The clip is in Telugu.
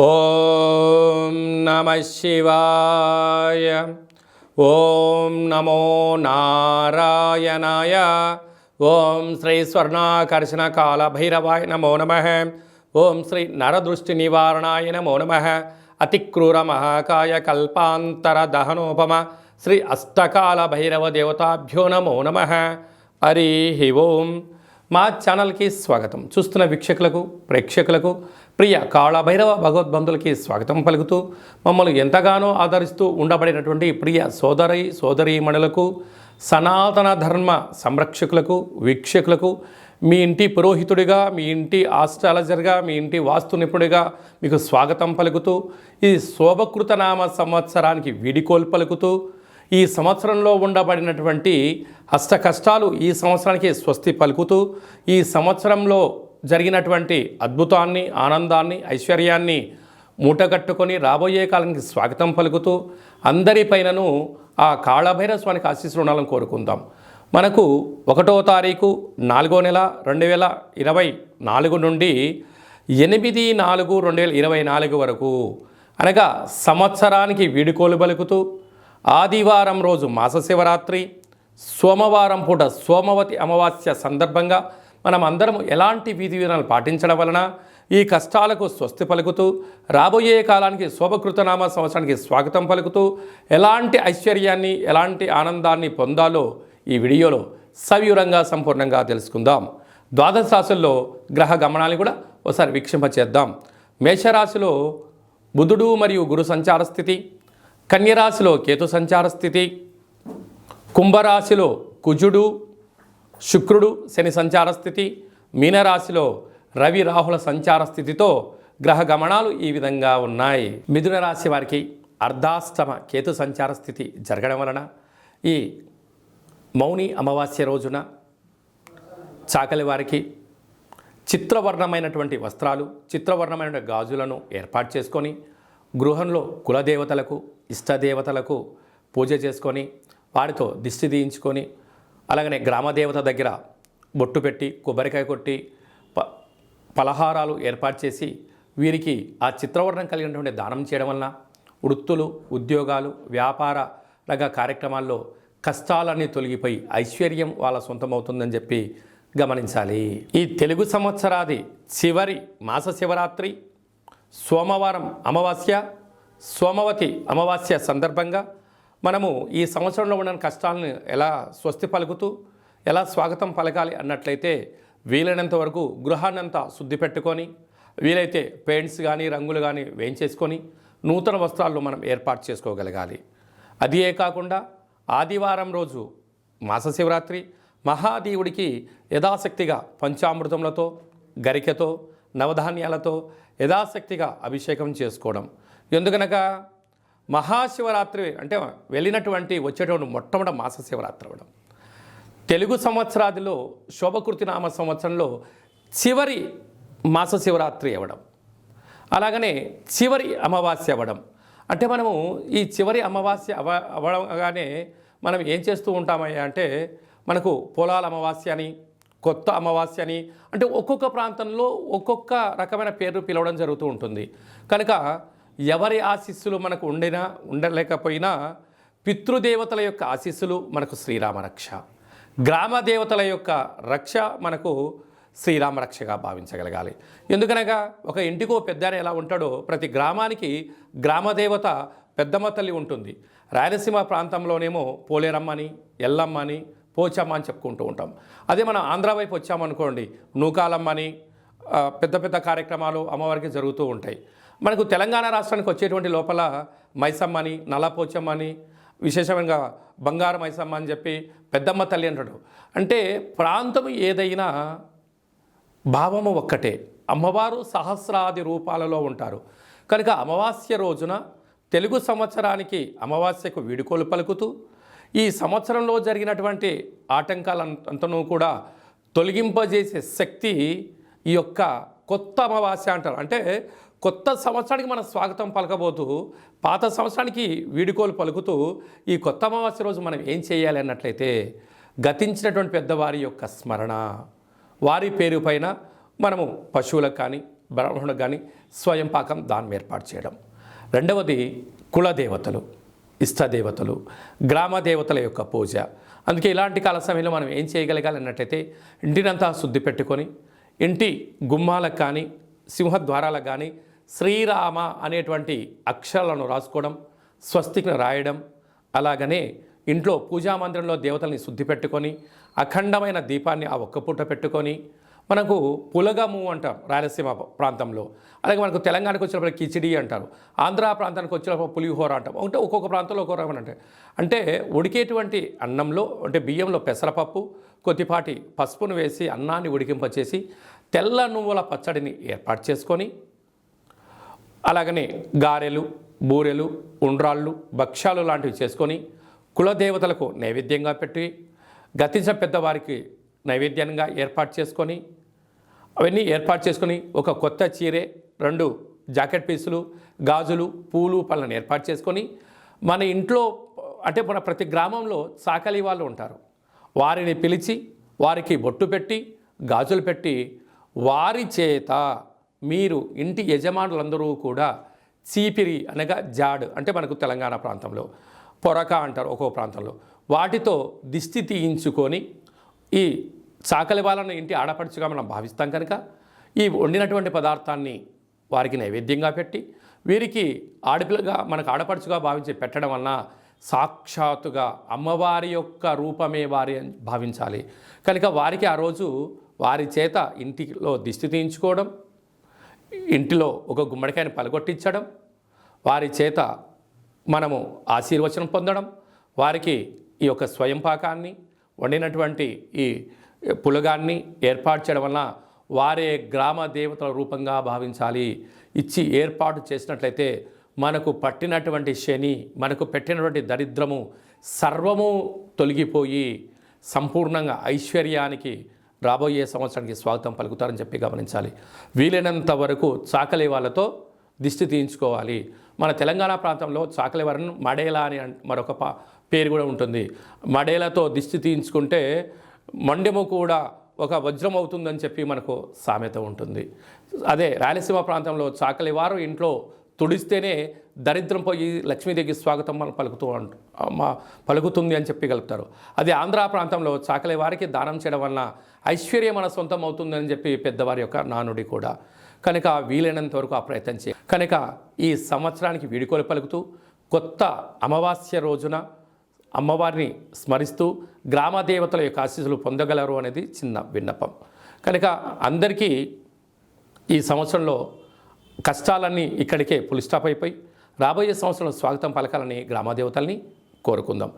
ఓం నమః శివాయ. ఓం నమో నారాయణాయ. ఓం శ్రీ స్వర్ణాకర్షణ కాల భైరవాయ నమో నమః. ఓం శ్రీ నరదృష్టి నివారణాయ నమో నమః. అతిక్రూర మహాకాయ కల్పాంతర దహనోపమ శ్రీ అష్టకాల భైరవ దేవతాభ్యో నమో నమః. హరి ఓం. మా ఛానల్కి స్వాగతం. చూస్తున్న వీక్షకులకు ప్రేక్షకులకు ప్రియ కాళభైరవ భగవద్బంధులకి స్వాగతం పలుకుతూ మమ్మల్ని ఎంతగానో ఆదరిస్తూ ఉండబడినటువంటి ప్రియ సోదరీమణులకు సనాతన ధర్మ సంరక్షకులకు వీక్షకులకు మీ ఇంటి పురోహితుడిగా, మీ ఇంటి ఆస్ట్రాలజర్గా, మీ ఇంటి వాస్తు నిపుణుడిగా మీకు స్వాగతం పలుకుతూ ఈ శోభకృత నామ సంవత్సరానికి వీడికోలు పలుకుతూ ఈ సంవత్సరంలో ఉండబడినటువంటి అష్ట కష్టాలు ఈ సంవత్సరానికి స్వస్తి పలుకుతూ ఈ సంవత్సరంలో జరిగినటువంటి అద్భుతాన్ని, ఆనందాన్ని, ఐశ్వర్యాన్ని మూటగట్టుకొని రాబోయే కాలానికి స్వాగతం పలుకుతూ అందరిపైనను ఆ కాళభైరవ స్వామికి ఆశీస్సులు ఉండాలని కోరుకుందాం. మనకు 1వ తారీఖు 4వ నెల 2024 నుండి 8/4/2024 వరకు అనగా సంవత్సరానికి వీడుకోలు పలుకుతూ ఆదివారం రోజు మాస శివరాత్రి, సోమవారం పూట సోమవతి అమావాస్య సందర్భంగా మనం అందరం ఎలాంటి విధి విధానాలు పాటించడం వలన ఈ కష్టాలకు స్వస్తి పలుకుతూ రాబోయే కాలానికి శోభకృతనామ సంవత్సరానికి స్వాగతం పలుకుతూ ఎలాంటి ఐశ్వర్యాన్ని, ఎలాంటి ఆనందాన్ని పొందాలో ఈ వీడియోలో సవివరంగా సంపూర్ణంగా తెలుసుకుందాం. ద్వాదశ రాశుల్లో గ్రహ గమనాన్ని కూడా ఒకసారి వీక్షింపచేద్దాం. మేషరాశిలో బుధుడు మరియు గురు సంచార స్థితి, కన్యరాశిలో కేతు సంచార స్థితి, కుంభరాశిలో కుజుడు శుక్రుడు శని సంచార స్థితి, మీనరాశిలో రవి రాహుల సంచార స్థితితో గ్రహ గమనాలు ఈ విధంగా ఉన్నాయి. మిథున రాశి వారికి అర్ధాష్టమ కేతు సంచార స్థితి జరగడం వలన ఈ మౌని అమావాస్య రోజున చాకలి వారికి చిత్రవర్ణమైనటువంటి వస్త్రాలు, చిత్రవర్ణమైన గాజులను ఏర్పాటు చేసుకొని గృహంలో కులదేవతలకు, ఇష్టదేవతలకు పూజ చేసుకొని వారితో దిష్టి తీయించుకొని అలాగనే గ్రామదేవత దగ్గర బొట్టు పెట్టి కొబ్బరికాయ కొట్టి పలహారాలు ఏర్పాటు చేసి వీరికి ఆ చిత్రవర్ణం కలిగినటువంటి దానం చేయడం వలన వృత్తులు, ఉద్యోగాలు, వ్యాపార రంగ కార్యక్రమాల్లో కష్టాలన్నీ తొలగిపోయి ఐశ్వర్యం వాళ్ళ సొంతమవుతుందని చెప్పి గమనించాలి. ఈ తెలుగు సంవత్సరాది చివరి మాస శివరాత్రి సోమవారం అమావాస్య, సోమవతి అమావాస్య సందర్భంగా మనము ఈ సంవత్సరంలో ఉన్న కష్టాలను ఎలా స్వస్తి పలుకుతూ ఎలా స్వాగతం పలకాలి అన్నట్లయితే వీలైనంత వరకు గృహాన్నంతా శుద్ధి పెట్టుకొని వీలైతే పెయింట్స్ కానీ రంగులు కానీ వేయించేసుకొని నూతన వస్త్రాలు మనం ఏర్పాటు చేసుకోగలగాలి. అదే కాకుండా ఆదివారం రోజు మాస శివరాత్రి మహాదేవుడికి యథాశక్తిగా పంచామృతములతో, గరికెతో, నవధాన్యాలతో యథాశక్తిగా అభిషేకం చేసుకోవడం. ఎందుకనగా మహాశివరాత్రి అంటే వెళ్ళినటువంటి వచ్చేటువంటి మొట్టమొదటి మాస శివరాత్రి అవ్వడం, తెలుగు సంవత్సరాదిలో శోభకృతి నామ సంవత్సరంలో చివరి మాస శివరాత్రి అవ్వడం, అలాగనే చివరి అమావాస్య అవ్వడం. అంటే మనము ఈ చివరి అమావాస్య అవ్వగానే మనం ఏం చేస్తూ ఉంటామయ్యా అంటే మనకు పొలాల అమావాస్య అని, కొత్త అమావాస్య అని, అంటే ఒక్కొక్క ప్రాంతంలో ఒక్కొక్క రకమైన పేర్లు పిలవడం జరుగుతూ ఉంటుంది. కనుక ఎవరి ఆశీస్సులు మనకు ఉండలేకపోయినా పితృదేవతల యొక్క ఆశీస్సులు మనకు శ్రీరామ రక్ష, గ్రామ దేవతల యొక్క రక్ష మనకు శ్రీరామ రక్షగా భావించగలగాలి. ఎందుకనగా ఒక ఇంటికో పెద్ద ఎలా ఉంటాడో ప్రతి గ్రామానికి గ్రామదేవత పెద్దమ్మ తల్లి ఉంటుంది. రాయలసీమ ప్రాంతంలోనేమో పోలేరమ్మని, ఎల్లమ్మని, పోచమ్మ అని చెప్పుకుంటూ ఉంటాం. అదే మనం ఆంధ్ర వైపు వచ్చామనుకోండి నూకాలమ్మని, పెద్ద పెద్ద కార్యక్రమాలు అమ్మవారికి జరుగుతూ ఉంటాయి. మనకు తెలంగాణ రాష్ట్రానికి వచ్చేటువంటి లోపల మైసమ్మని, నల్లపోచమ్మని, విశేషంగా బంగారు మైసమ్మ అని చెప్పి పెద్దమ్మ తల్లి అంటాడు. అంటే ప్రాంతం ఏదైనా భావము ఒక్కటే, అమ్మవారు సహస్రాది రూపాలలో ఉంటారు. కనుక అమావాస్య రోజున తెలుగు సంవత్సరానికి అమావాస్యకు వీడుకోలు పలుకుతూ ఈ సంవత్సరంలో జరిగినటువంటి ఆటంకాలంతనూ కూడా తొలగింపజేసే శక్తి ఈ యొక్క కొత్త అమావాస్య అంటారు. అంటే కొత్త సంవత్సరానికి మనం స్వాగతం పలకబోతూ పాత సంవత్సరానికి వీడుకోలు పలుకుతూ ఈ కొత్త అమావాస్య రోజు మనం ఏం చేయాలి అన్నట్లయితే గతించినటువంటి పెద్దవారి యొక్క స్మరణ, వారి పేరు పైన మనము పశువులకు కానీ బ్రాహ్మణుడు కానీ స్వయం పాకం దానం ఏర్పాటు చేయడం. రెండవది కులదేవతలు, ఇష్టదేవతలు, గ్రామ దేవతల యొక్క పూజ. అందుకే ఇలాంటి కాల సమయంలో మనం ఏం చేయగలగాలి అన్నట్టయితే ఇంటినంతా శుద్ధి పెట్టుకొని ఇంటి గుమ్మాలకు కానీ సింహద్వారాలకు కానీ శ్రీరామ అనేటువంటి అక్షరాలను రాసుకోవడం, స్వస్తికి రాయడం, అలాగనే ఇంట్లో పూజా మందిరంలో దేవతల్ని శుద్ధి పెట్టుకొని అఖండమైన దీపాన్ని ఆ ఒక్క పూట పెట్టుకొని మనకు పులగము అంటాం రాయలసీమ ప్రాంతంలో, అలాగే మనకు తెలంగాణకు వచ్చినప్పుడు కిచిడి అంటారు, ఆంధ్ర ప్రాంతానికి వచ్చినప్పుడు పులిహోర అంటాం. అంటే ఒక్కొక్క ప్రాంతంలో ఒక్కొక్క రకం అంటే ఉడికేటువంటి అన్నంలో అంటే బియ్యంలో పెసరపప్పు కొద్దిపాటి పసుపును వేసి అన్నాన్ని ఉడికింపచేసి తెల్ల నువ్వుల పచ్చడిని ఏర్పాటు చేసుకొని అలాగనే గారెలు, బూరెలు, ఉండ్రాళ్ళు, భక్ష్యాలు లాంటివి చేసుకొని కులదేవతలకు నైవేద్యంగా పెట్టి గతించిన పెద్దవారికి నైవేద్యంగా ఏర్పాటు చేసుకొని అవన్నీ ఏర్పాటు చేసుకొని ఒక కొత్త చీరే, 2 జాకెట్ పీసులు, గాజులు, పూలు, పళ్ళను ఏర్పాటు చేసుకొని మన ఇంట్లో అంటే మన ప్రతి గ్రామంలో సాకలి వాళ్ళు ఉంటారు, వారిని పిలిచి వారికి బొట్టు పెట్టి గాజులు పెట్టి వారి చేత మీరు ఇంటి యజమానులందరూ కూడా చీపిరి అనగా జాడ్ అంటే మనకు తెలంగాణ ప్రాంతంలో పొరక అంటారు ఒక్కో ప్రాంతంలో, వాటితో దిష్టి తీయించుకొని ఈ చాకలి వాళ్ళను ఇంటి ఆడపడుచుగా మనం భావిస్తాం కనుక ఈ వండినటువంటి పదార్థాన్ని వారికి నైవేద్యంగా పెట్టి వీరికి ఆడపిల్లగా మనకు ఆడపడుచుగా భావించి పెట్టడం వలన సాక్షాత్తుగా అమ్మవారి యొక్క రూపమే వారి భావించాలి కనుక వారికి ఆ రోజు వారి చేత ఇంటిలో దిష్టి తీయించుకోవడం, ఇంటిలో ఒక గుమ్మడికాయని పలగొట్టించడం, వారి చేత మనము ఆశీర్వచనం పొందడం, వారికి ఈ యొక్క స్వయం పాకాన్ని వండినటువంటి ఈ పులగాన్ని ఏర్పాటు చేయడం వలన వారే గ్రామ దేవతల రూపంగా భావించాలి. ఇచ్చి ఏర్పాటు చేసినట్లయితే మనకు పట్టినటువంటి శని, మనకు పెట్టినటువంటి దరిద్రము సర్వము తొలగిపోయి సంపూర్ణంగా ఐశ్వర్యానికి రాబోయే సంవత్సరానికి స్వాగతం పలుకుతారని చెప్పి గమనించాలి. వీలైనంత వరకు చాకలి వాళ్ళతో దిష్టి తీయించుకోవాలి. మన తెలంగాణ ప్రాంతంలో చాకలి వారిని మడేలా అని మరొక పేరు కూడా ఉంటుంది. మడేలతో దిష్టి తీయించుకుంటే మండెము కూడా ఒక వజ్రం అవుతుందని చెప్పి మనకు సామెత ఉంటుంది. అదే రాయలసీమ ప్రాంతంలో చాకలి వారు ఇంట్లో తుడిస్తేనే దరిద్రం పోయి లక్ష్మీదేవికి స్వాగతం మనం పలుకుతుంది అని చెప్పి గలుపుతారు. అదే ఆంధ్ర ప్రాంతంలో చాకలి వారికి దానం చేయడం వలన ఐశ్వర్యం మన సొంతం అవుతుందని చెప్పి పెద్దవారి యొక్క నానుడి కూడా. కనుక వీలైనంత వరకు ఆ ప్రయత్నం చేయాలి. కనుక ఈ సంవత్సరానికి వీడుకోలు పలుకుతూ కొత్త అమావాస్య రోజున అమ్మవారిని స్మరిస్తూ గ్రామ దేవతల యొక్క ఆశీస్సులు పొందగలరు అనేది చిన్న విన్నపం. కనుక అందరికీ ఈ సంవత్సరంలో కష్టాలన్నీ ఇక్కడికే పులి స్టాప్ అయిపోయి రాబోయే సంవత్సరంలో స్వాగతం పలకాలని గ్రామదేవతల్ని కోరుకుందాం.